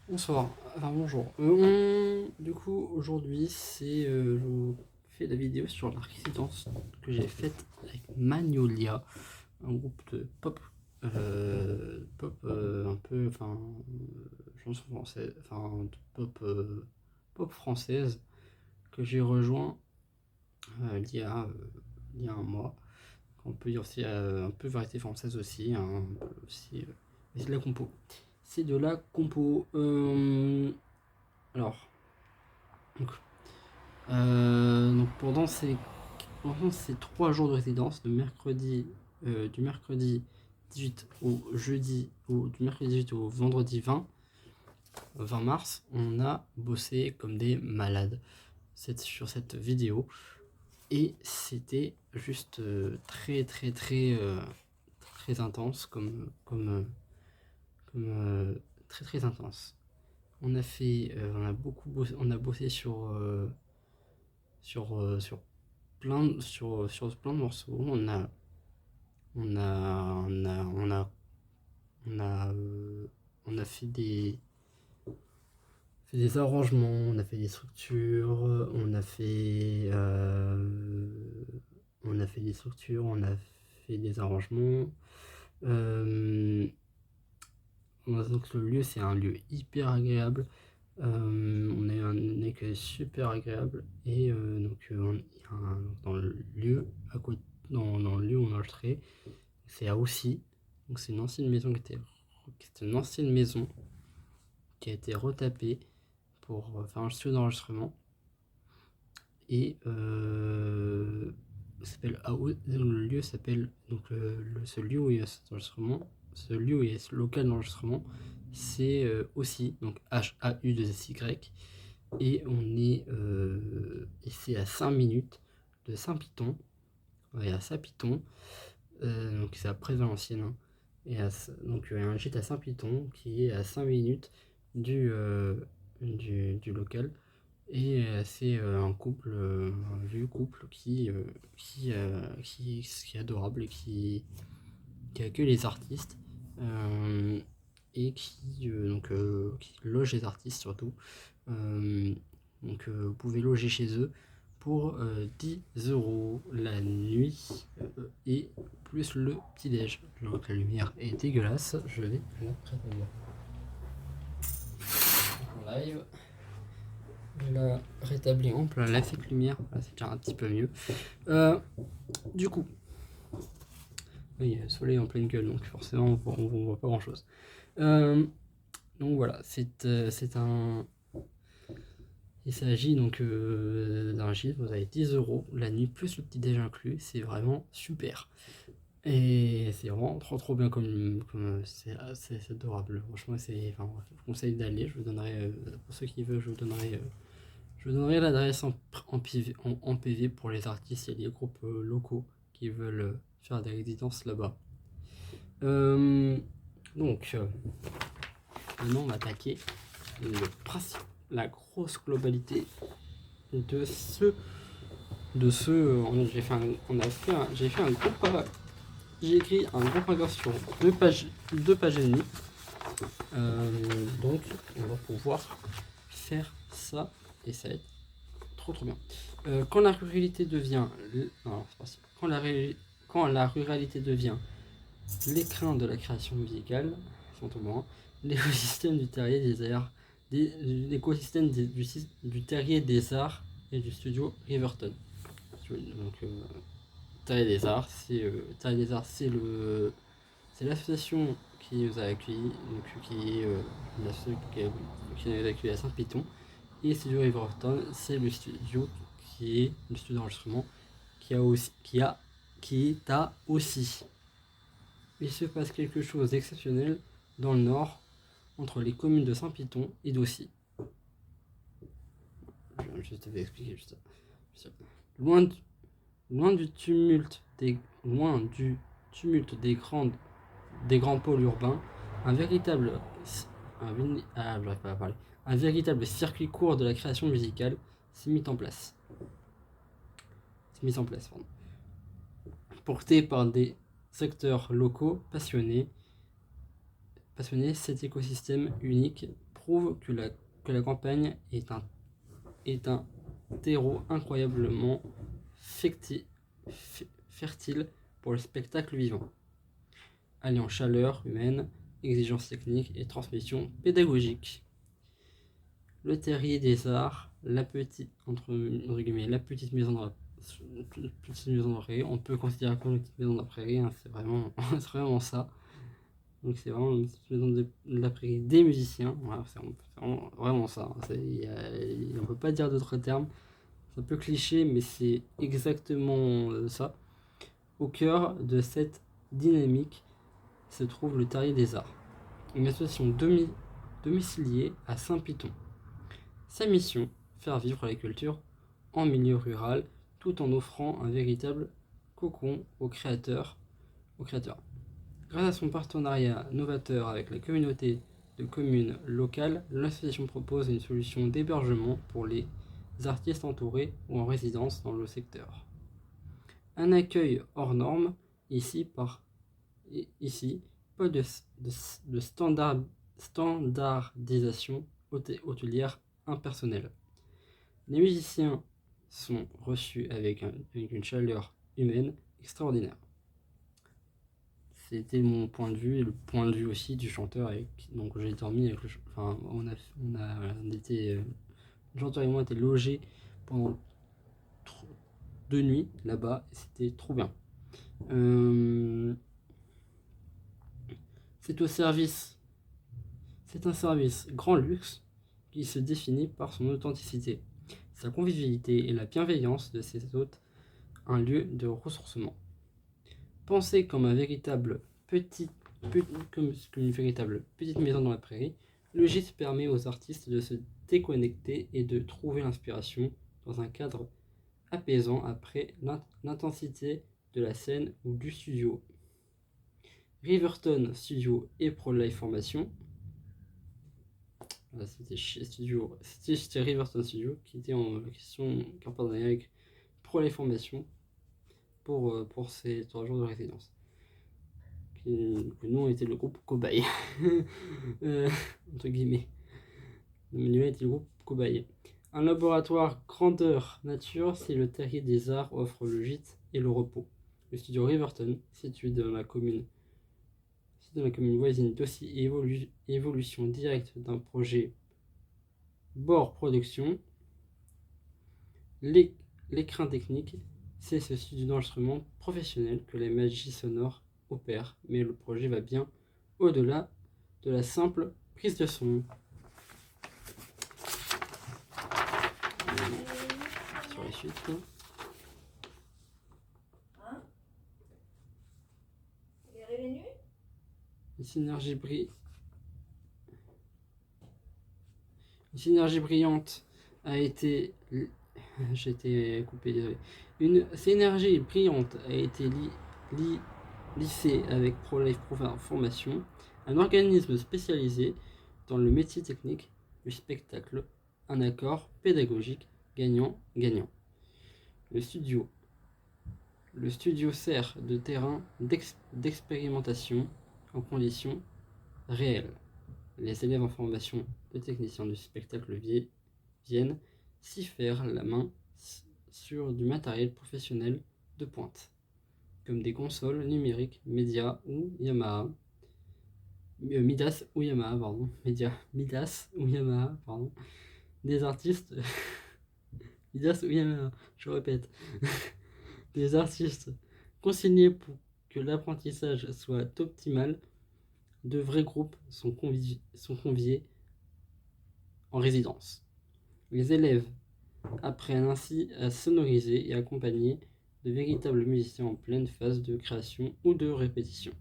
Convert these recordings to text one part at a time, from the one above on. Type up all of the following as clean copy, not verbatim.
Bonsoir, enfin bonjour. Du coup, aujourd'hui, je vous fais la vidéo sur la résidence que j'ai faite avec Magnolia, un groupe de pop, un peu, chanson française, de pop française que j'ai rejoint il y a un mois. On peut dire aussi un peu variété française aussi, hein, un peu aussi, mais c'est de la compo. C'est de la compo. Alors, donc, donc pendant ces 3 jours de résidence, du mercredi 18 au jeudi, ou du mercredi 18 au vendredi 20 mars, on a bossé comme des malades sur cette vidéo. Et c'était juste très intense, très très intense. On a bossé sur plein de morceaux. On a, on a fait des arrangements, on a fait des structures, on a fait des arrangements. Donc le lieu, c'est un lieu hyper agréable. On a eu un accueil super agréable et dans le lieu à côté, dans le lieu où on a enregistré, c'est à Oussy. Donc c'est une ancienne maison qui a été retapée pour faire un studio d'enregistrement et le lieu s'appelle donc ce lieu où il y a cet enregistrement, ce lieu où il y a ce local d'enregistrement, c'est aussi donc HAU2SY. Et c'est à 5 minutes de Saint-Piton, ouais, à Saint-Piton, donc c'est après Valenciennes, hein. Donc il y a un gîte à Saint-Piton qui est à 5 minutes du, du local. Et c'est un vieux couple qui est adorable et qui accueille les artistes, euh, et qui loge les artistes surtout. Euh, Vous pouvez loger chez eux pour 10 € la nuit, et plus le petit-déj. Donc la lumière est dégueulasse, je vais la rétablir en live. Je la rétablis en plein la cette lumière, là, c'est déjà un petit peu mieux. Du coup, oui, il y a le soleil en pleine gueule, donc forcément on voit pas grand chose. Donc voilà, il s'agit donc d'un gîte, vous avez 10 € la nuit plus le petit déj inclus, c'est vraiment super. Et c'est vraiment trop bien c'est adorable. Franchement, je vous conseille d'aller. Je vous donnerai, pour ceux qui veulent, je vous donnerai l'adresse en PV pour les artistes et les groupes locaux qui veulent faire des résidences là-bas. Euh, donc, Maintenant, on va attaquer le principe, la grosse globalité de ce. J'ai fait un gros paragraphe. J'ai écrit un gros paragraphe sur 2 pages et demie. Donc, on va pouvoir faire ça et ça va être trop bien. Quand la ruralité devient. Non, c'est pas ça. Quand la ruralité devient l'écrin de la création musicale, l'écosystème du terrier des arts, du terrier des arts et du studio Riverton. Donc, Terrier des Arts, c'est l'association qui nous a accueillis, donc qui est l'association qui nous a accueillis à Saint-Piton. Et Studio Riverton, c'est le studio qui est le studio d'enregistrement qui est à aussi. Il se passe quelque chose d'exceptionnel dans le nord, entre les communes de Saint-Piton et d'Aussy. Je t'avais expliqué juste ça. Loin du tumulte des grands pôles urbains, un véritable, un véritable circuit court de la création musicale s'est mis en place. Porté par des secteurs locaux passionnés, cet écosystème unique prouve que la campagne est un terreau incroyablement fertile pour le spectacle vivant, alliant chaleur humaine, exigences techniques et transmission pédagogique. Le terrier des arts, la petite maison dans la prairie, on peut considérer comme une petite maison dans la prairie, hein, c'est vraiment ça. Donc c'est vraiment une petite maison de la prairie des musiciens, voilà, c'est vraiment ça. On ne peut pas dire d'autres termes, c'est un peu cliché, mais c'est exactement ça. Au cœur de cette dynamique se trouve le Terrier des Arts, une association domiciliée à Saint-Python. Sa mission, faire vivre la culture en milieu rural, tout en offrant un véritable cocon aux créateurs. Grâce à son partenariat novateur avec la communauté de communes locales, l'association propose une solution d'hébergement pour les artistes entourés ou en résidence dans le secteur. Un accueil hors norme, ici, pas de standardisation hôtelière impersonnelle. Les musiciens sont reçus avec une chaleur humaine extraordinaire. C'était mon point de vue et le point de vue aussi du chanteur. Donc j'ai dormi avec le chanteur. Le chanteur et moi étaient logés pendant 2 nuits là-bas. C'était trop bien. C'est un service grand luxe qui se définit par son authenticité, sa convivialité et la bienveillance de ses hôtes, un lieu de ressourcement. Pensé comme une véritable petite maison dans la prairie, le gîte permet aux artistes de se déconnecter et de trouver l'inspiration dans un cadre apaisant après l'intensité de la scène ou du studio. Riverton Studio et ProLife Formation. C'était Riverton Studio qui était en partenariat avec ProLife Formation pour ces 3 jours de résidence. Le nom était le groupe Cobaye. Entre guillemets. Le manuel était le groupe Cobaye. Un laboratoire grandeur nature, c'est le Terrier des Arts offre le gîte et le repos. Le studio Riverton, situé dans la commune voisine, est aussi évolution directe d'un projet Bord Production. L'écrin technique, c'est ce studio d'enregistrement professionnel que la magie sonore opère, mais le projet va bien au-delà de la simple prise de son. Sur la suite. Une synergie brillante a été... J'ai été coupé, désolé. Une synergie brillante a été lissée avec ProLife Formation, un organisme spécialisé dans le métier technique du spectacle, un accord pédagogique gagnant-gagnant. Le studio sert de terrain d'expérimentation en conditions réelles. Les élèves en formation de techniciens du spectacle viennent s'y faire la main sur du matériel professionnel de pointe, comme des consoles numériques Midas ou Yamaha, des artistes Midas ou Yamaha, je répète, des artistes consignés pour que l'apprentissage soit optimal. De vrais groupes sont conviés en résidence. Les élèves apprennent ainsi à sonoriser et accompagner de véritables musiciens en pleine phase de création ou de répétition.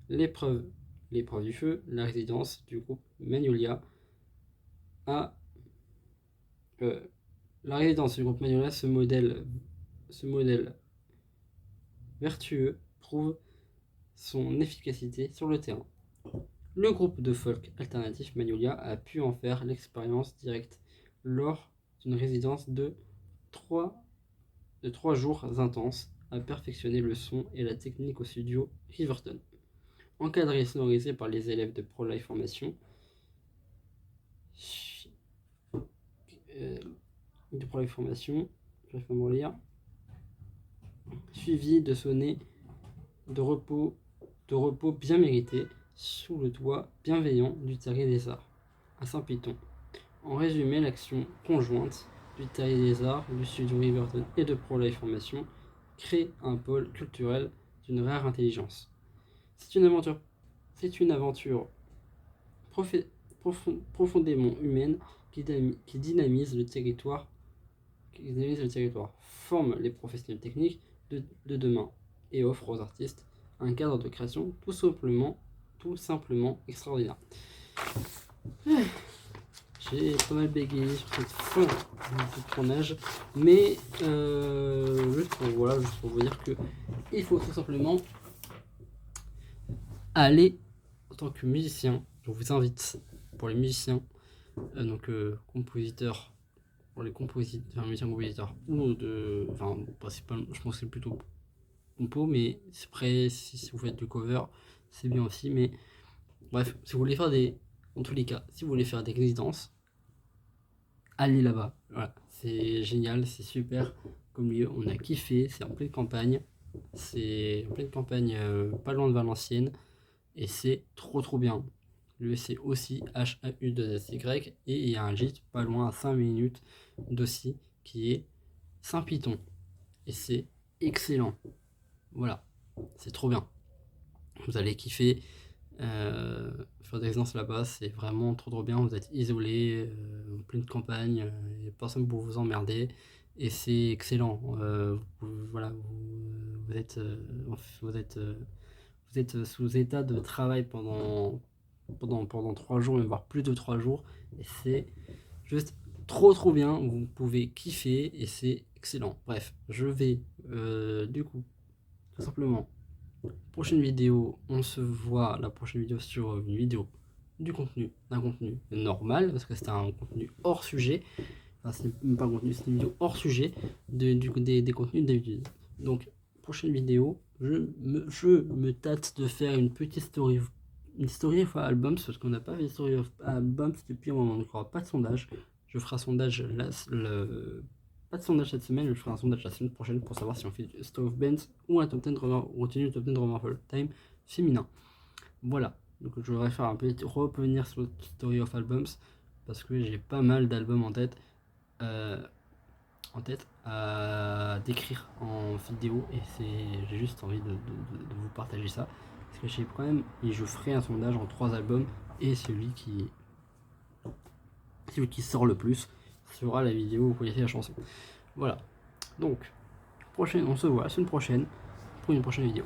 L'épreuve du feu, la résidence du groupe Magnolia ce modèle vertueux prouve son efficacité sur le terrain. Le groupe de folk alternatif Magnolia a pu en faire l'expérience directe lors d'une résidence de 3 jours intenses à perfectionner le son et la technique au studio Riverton. Encadré et sonorisé par les élèves de ProLife Formation, de Pro Life Formation, je vais pas me lire. Suivi de sonner de repos bien mérité sous le toit bienveillant du Terrier des Arts à Saint-Python. En résumé, l'action conjointe du Terrier des Arts, du studio Riverton et de Pro Life Formation crée un pôle culturel d'une rare intelligence. C'est une aventure profondément humaine qui dynamise le territoire, forme les professionnels techniques de demain et offre aux artistes un cadre de création tout simplement extraordinaire. J'ai pas mal bégayé sur cette fin de tournage, mais juste pour vous dire que il faut tout simplement aller en tant que musicien. Je vous invite pour les musiciens, compositeurs, pour les musiciens compositeurs ou principalement, je pense que c'est plutôt compo, mais après si vous faites du cover, c'est bien aussi. Mais bref, si vous voulez faire en tous les cas, si vous voulez faire des résidences, allez là-bas. Voilà, c'est génial, c'est super comme lieu. On a kiffé, c'est en pleine campagne. C'est en pleine campagne, pas loin de Valenciennes. Et c'est trop bien. C'est aussi HAU2SY. Et il y a un gîte pas loin à 5 minutes d'aussi qui est Saint-Python. Et c'est excellent. Voilà, c'est trop bien. Vous allez kiffer. Faire des résidences là-bas, c'est vraiment trop bien. Vous êtes isolé, en pleine campagne, il n'y a personne pour vous emmerder, et c'est excellent. Vous êtes sous état de travail pendant 3 jours, voire plus de 3 jours, et c'est juste trop bien. Vous pouvez kiffer et c'est excellent. Bref, je vais du coup tout simplement, prochaine vidéo, on se voit la prochaine vidéo sur une vidéo d'un contenu normal, parce que c'était un contenu hors sujet. Enfin, c'est même pas un contenu, c'est une vidéo hors sujet des contenus d'habitude. Donc, prochaine vidéo, je me tâte de faire une petite story of albums, parce qu'on n'a pas fait de story of albums depuis un moment. Donc, il n'y aura pas de sondage. Je ferai un sondage pas de sondage cette semaine, je ferai un sondage la semaine prochaine pour savoir si on fait du Story of Bands ou un top 10 retenu le top 10 All Time féminin. Voilà, donc je voudrais faire un petit revenir sur le Story of Albums parce que j'ai pas mal d'albums en tête à décrire en vidéo, et j'ai juste envie de vous partager ça parce que j'ai quand même, et je ferai un sondage en 3 albums, et celui qui sort le plus sera la vidéo où vous connaissez la chanson. Voilà, donc on se voit la semaine prochaine pour une prochaine vidéo.